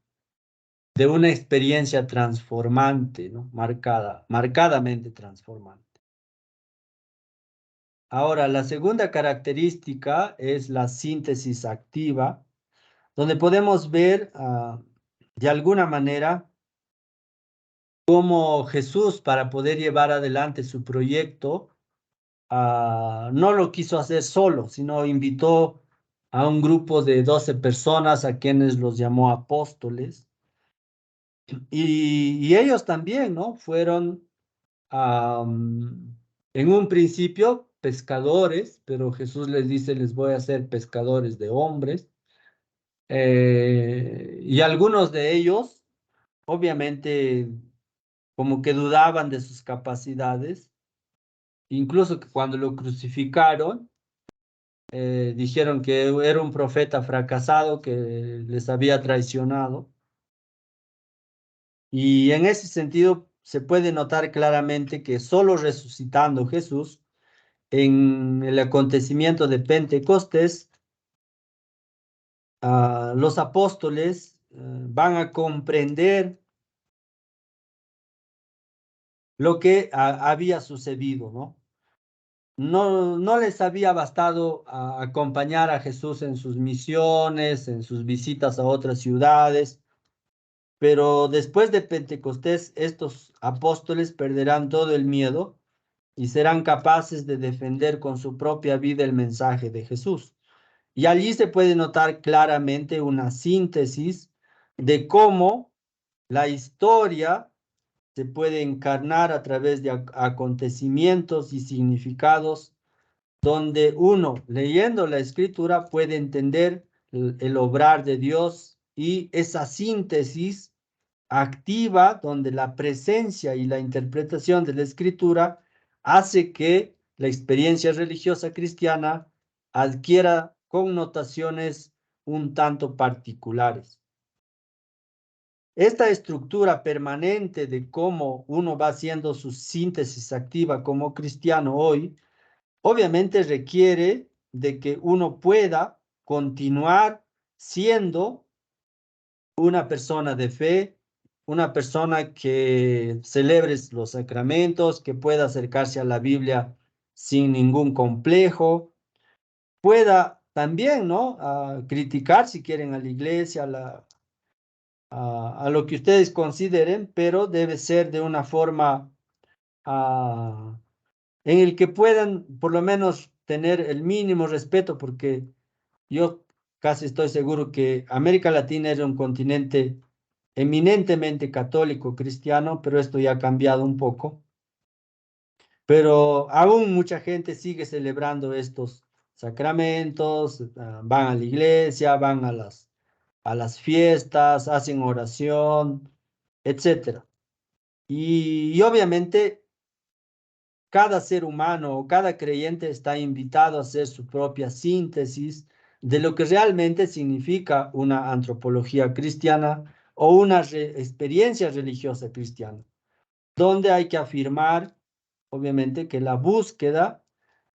de una experiencia transformante, ¿no? Marcadamente transformante. Ahora, la segunda característica es la síntesis activa, donde podemos ver de alguna manera cómo Jesús, para poder llevar adelante su proyecto, no lo quiso hacer solo, sino invitó a un grupo de 12 personas a quienes los llamó apóstoles. Y ellos también, ¿no? Fueron en un principio pescadores, pero Jesús les dice, les voy a hacer pescadores de hombres. Y algunos de ellos, obviamente, como que dudaban de sus capacidades, incluso que cuando lo crucificaron, dijeron que era un profeta fracasado que les había traicionado. Y en ese sentido se puede notar claramente que solo resucitando Jesús, en el acontecimiento de Pentecostés, los apóstoles van a comprender lo que había sucedido, ¿no? No les había bastado acompañar a Jesús en sus misiones, en sus visitas a otras ciudades, pero después de Pentecostés, estos apóstoles perderán todo el miedo y serán capaces de defender con su propia vida el mensaje de Jesús. Y allí se puede notar claramente una síntesis de cómo la historia se puede encarnar a través de acontecimientos y significados donde uno, leyendo la escritura, puede entender el obrar de Dios y esa síntesis activa donde la presencia y la interpretación de la escritura hace que la experiencia religiosa cristiana adquiera connotaciones un tanto particulares. Esta estructura permanente de cómo uno va haciendo su síntesis activa como cristiano hoy, obviamente requiere de que uno pueda continuar siendo una persona de fe, una persona que celebre los sacramentos, que pueda acercarse a la Biblia sin ningún complejo, pueda también, ¿no? A criticar si quieren a la iglesia, a lo que ustedes consideren, pero debe ser de una forma en el que puedan por lo menos tener el mínimo respeto, porque yo casi estoy seguro que América Latina era un continente eminentemente católico, cristiano, pero esto ya ha cambiado un poco. Pero aún mucha gente sigue celebrando estos sacramentos, van a la iglesia, van a las fiestas, hacen oración, etcétera. Y obviamente cada ser humano o cada creyente está invitado a hacer su propia síntesis de lo que realmente significa una antropología cristiana o una experiencia religiosa cristiana, donde hay que afirmar, obviamente, que la búsqueda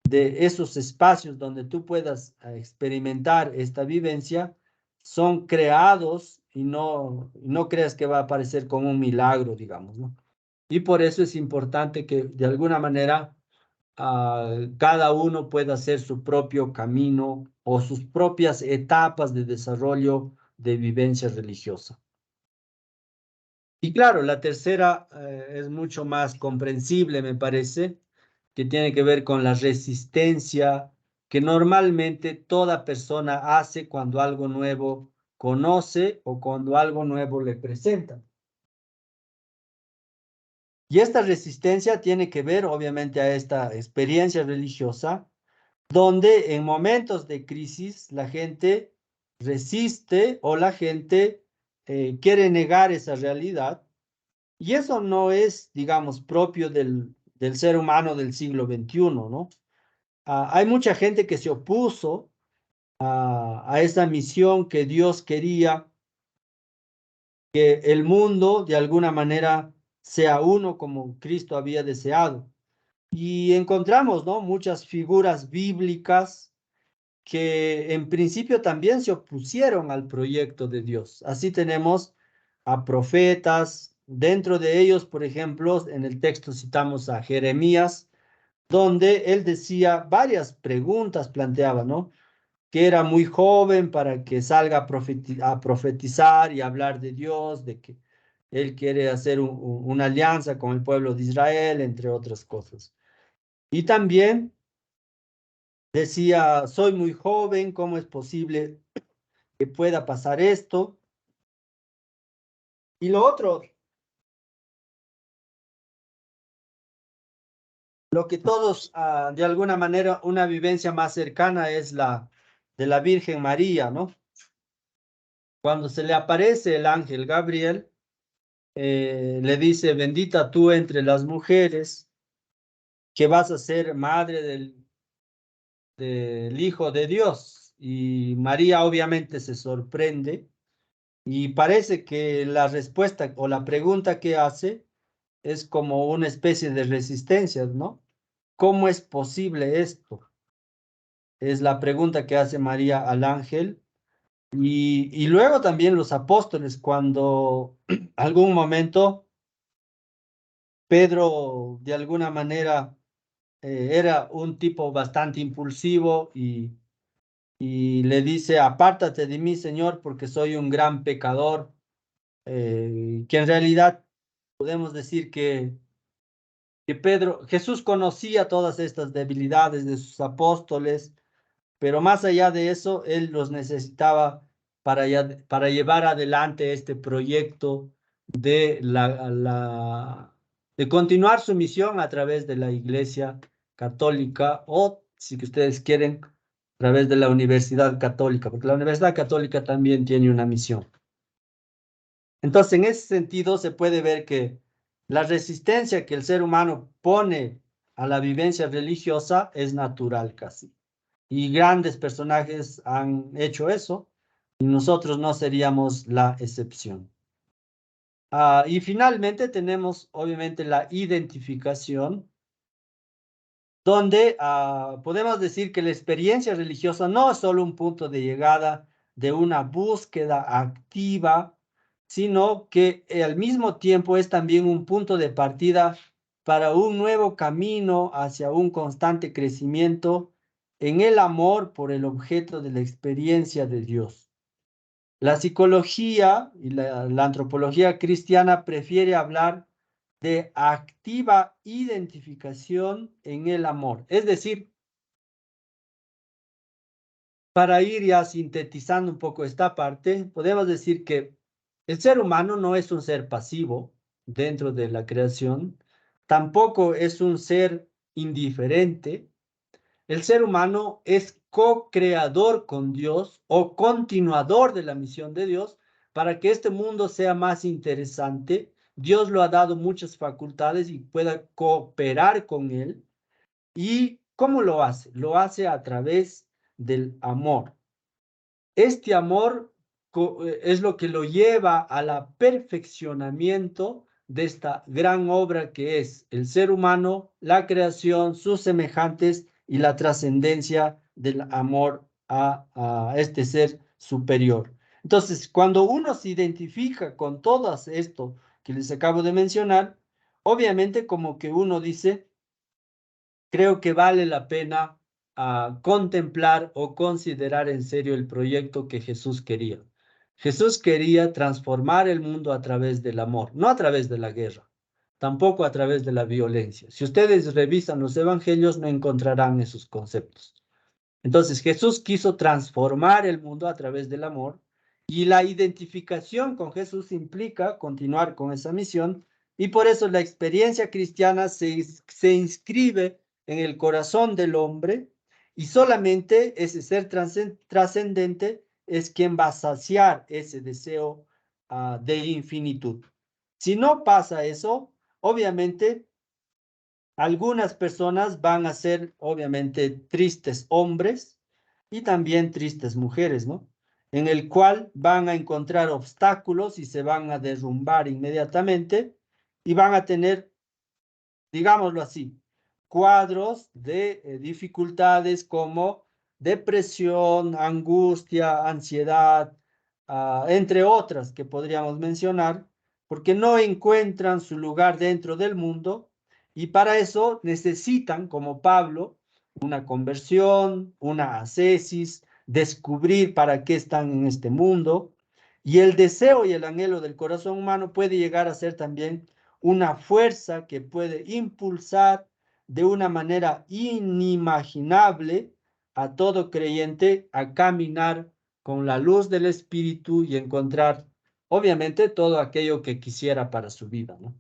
de esos espacios donde tú puedas experimentar esta vivencia son creados y no creas que va a aparecer como un milagro, digamos, ¿no? Y por eso es importante que de alguna manera cada uno pueda hacer su propio camino o sus propias etapas de desarrollo de vivencia religiosa. Y claro, la tercera es mucho más comprensible, me parece, que tiene que ver con la resistencia que normalmente toda persona hace cuando algo nuevo conoce o cuando algo nuevo le presenta. Y esta resistencia tiene que ver, obviamente, a esta experiencia religiosa, donde en momentos de crisis la gente resiste o la gente quiere negar esa realidad. Y eso no es, digamos, propio del ser humano del siglo XXI, ¿no? Hay mucha gente que se opuso a esa misión que Dios quería que el mundo de alguna manera sea uno como Cristo había deseado. Y encontramos, ¿no? Muchas figuras bíblicas que en principio también se opusieron al proyecto de Dios. Así tenemos a profetas, dentro de ellos, por ejemplo, en el texto citamos a Jeremías, donde él decía varias preguntas, planteaba, ¿no? Que era muy joven para que salga a profetizar y hablar de Dios, de que él quiere hacer una alianza con el pueblo de Israel, entre otras cosas. Y también decía, soy muy joven, ¿cómo es posible que pueda pasar esto? Y lo otro, lo que todos, de alguna manera, una vivencia más cercana es la de la Virgen María, ¿no? Cuando se le aparece el ángel Gabriel, le dice, bendita tú entre las mujeres, que vas a ser madre del Hijo de Dios. Y María obviamente se sorprende y parece que la respuesta o la pregunta que hace es como una especie de resistencia, ¿no? ¿Cómo es posible esto? Es la pregunta que hace María al ángel. Y luego también los apóstoles, cuando algún momento Pedro de alguna manera era un tipo bastante impulsivo y le dice, apártate de mí, Señor, porque soy un gran pecador, que en realidad podemos decir que Jesús conocía todas estas debilidades de sus apóstoles, pero más allá de eso, él los necesitaba para llevar adelante este proyecto de de continuar su misión a través de la Iglesia Católica o, si que ustedes quieren, a través de la Universidad Católica, porque la Universidad Católica también tiene una misión. Entonces, en ese sentido, se puede ver que la resistencia que el ser humano pone a la vivencia religiosa es natural casi. Y grandes personajes han hecho eso y nosotros no seríamos la excepción. Y finalmente tenemos, obviamente, la identificación, donde podemos decir que la experiencia religiosa no es solo un punto de llegada de una búsqueda activa, sino que al mismo tiempo es también un punto de partida para un nuevo camino hacia un constante crecimiento en el amor por el objeto de la experiencia de Dios. La psicología y la antropología cristiana prefiere hablar de activa identificación en el amor. Es decir, para ir ya sintetizando un poco esta parte, podemos decir que el ser humano no es un ser pasivo dentro de la creación, tampoco es un ser indiferente. El ser humano es co-creador con Dios o continuador de la misión de Dios para que este mundo sea más interesante. Dios lo ha dado muchas facultades y pueda cooperar con él. ¿Y cómo lo hace? Lo hace a través del amor. Este amor es lo que lo lleva al perfeccionamiento de esta gran obra que es el ser humano, la creación, sus semejantes y la trascendencia del amor a este ser superior. Entonces, cuando uno se identifica con todo esto que les acabo de mencionar, obviamente como que uno dice, creo que vale la pena contemplar o considerar en serio el proyecto que Jesús quería. Jesús quería transformar el mundo a través del amor, no a través de la guerra, tampoco a través de la violencia. Si ustedes revisan los evangelios, no encontrarán esos conceptos. Entonces, Jesús quiso transformar el mundo a través del amor y la identificación con Jesús implica continuar con esa misión y por eso la experiencia cristiana se inscribe en el corazón del hombre y solamente ese ser trascendente es quien va a saciar ese deseo de infinitud. Si no pasa eso, obviamente algunas personas van a ser obviamente tristes hombres y también tristes mujeres, ¿no? En el cual van a encontrar obstáculos y se van a derrumbar inmediatamente y van a tener, digámoslo así, cuadros de dificultades como depresión, angustia, ansiedad, entre otras que podríamos mencionar, porque no encuentran su lugar dentro del mundo y para eso necesitan, como Pablo, una conversión, una ascesis, descubrir para qué están en este mundo. Y el deseo y el anhelo del corazón humano puede llegar a ser también una fuerza que puede impulsar de una manera inimaginable a todo creyente a caminar con la luz del Espíritu y encontrar, obviamente, todo aquello que quisiera para su vida, ¿no?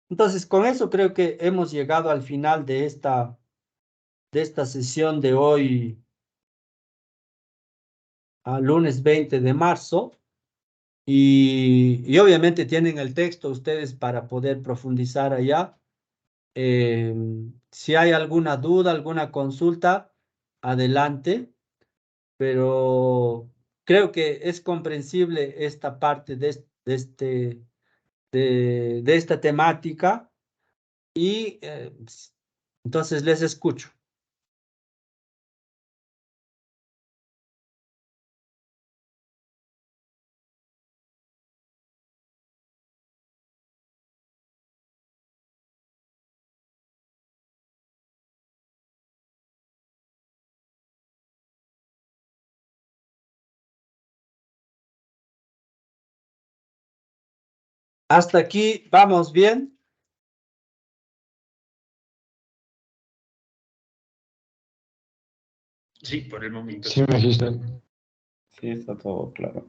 Entonces, con eso creo que hemos llegado al final de esta sesión de hoy, a lunes 20 de marzo. Y obviamente tienen el texto ustedes para poder profundizar allá. Si hay alguna duda, alguna consulta, adelante, pero creo que es comprensible esta parte de esta temática y entonces les escucho. Hasta aquí, ¿vamos bien? Sí, por el momento. Sí, magíster. Sí, está todo claro.